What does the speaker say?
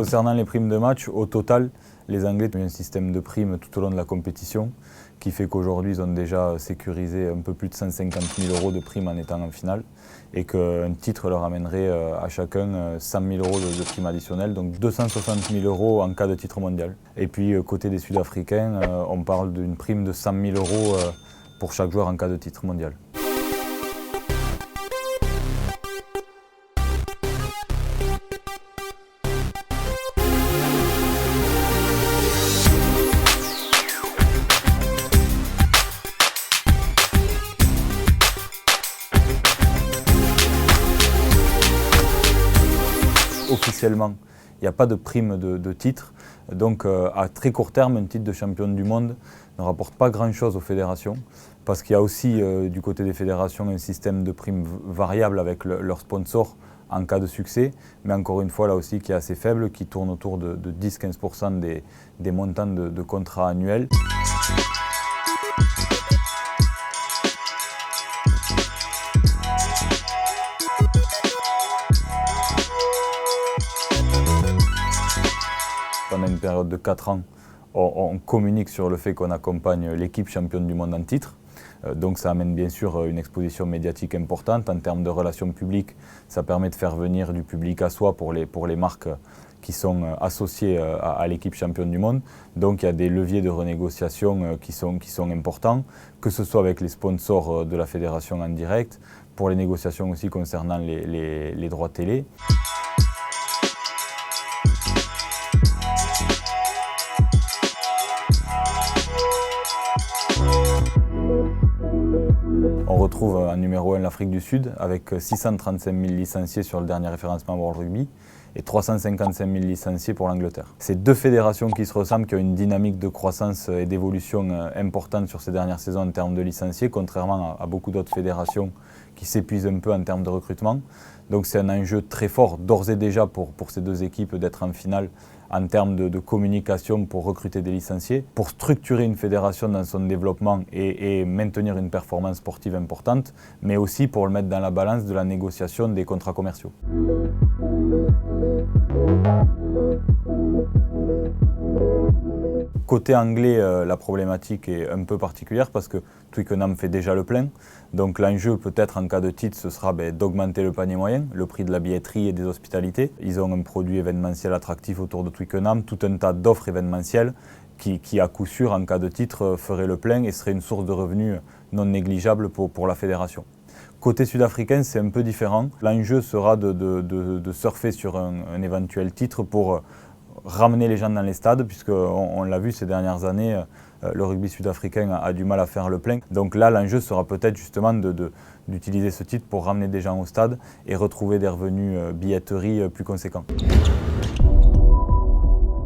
Concernant les primes de match, au total, les Anglais ont un système de primes tout au long de la compétition qui fait qu'aujourd'hui, ils ont déjà sécurisé un peu plus de 150 000 € de primes en étant en finale et qu'un titre leur amènerait à chacun 100 000 € de primes additionnelles, donc 260 000 € en cas de titre mondial. Et puis, côté des Sud-Africains, on parle d'une prime de 100 000 € pour chaque joueur en cas de titre mondial. Officiellement, il n'y a pas de prime de titre, donc à très court terme, un titre de champion du monde ne rapporte pas grand-chose aux fédérations, parce qu'il y a aussi du côté des fédérations un système de primes variable avec leurs sponsors en cas de succès, mais encore une fois là aussi qui est assez faible, qui tourne autour de 10-15% des montants de contrats annuels. Pendant une période de 4 ans, on communique sur le fait qu'on accompagne l'équipe championne du monde en titre. Donc ça amène bien sûr une exposition médiatique importante. En termes de relations publiques, ça permet de faire venir du public à soi pour les marques qui sont associées à l'équipe championne du monde. Donc il y a des leviers de renégociation qui sont importants, que ce soit avec les sponsors de la fédération en direct, pour les négociations aussi concernant les droits télé. On retrouve en numéro 1 l'Afrique du Sud avec 635 000 licenciés sur le dernier référencement World Rugby et 355 000 licenciés pour l'Angleterre. C'est deux fédérations qui se ressemblent, qui ont une dynamique de croissance et d'évolution importante sur ces dernières saisons en termes de licenciés, contrairement à beaucoup d'autres fédérations qui s'épuisent un peu en termes de recrutement. Donc c'est un enjeu très fort d'ores et déjà pour ces deux équipes d'être en finale en termes de communication pour recruter des licenciés, pour structurer une fédération dans son développement et maintenir une performance sportive importante, mais aussi pour le mettre dans la balance de la négociation des contrats commerciaux. Côté anglais, la problématique est un peu particulière parce que Twickenham fait déjà le plein. Donc l'enjeu peut-être en cas de titre, ce sera d'augmenter le panier moyen, le prix de la billetterie et des hospitalités. Ils ont un produit événementiel attractif autour de Twickenham, tout un tas d'offres événementielles qui à coup sûr en cas de titre ferait le plein et serait une source de revenus non négligeable pour la fédération. Côté sud-africain, c'est un peu différent. L'enjeu sera de surfer sur un éventuel titre pour ramener les gens dans les stades, puisqu'on l'a vu ces dernières années, le rugby sud-africain a du mal à faire le plein. Donc là, l'enjeu sera peut-être justement d'utiliser ce titre pour ramener des gens au stade et retrouver des revenus billetterie plus conséquents.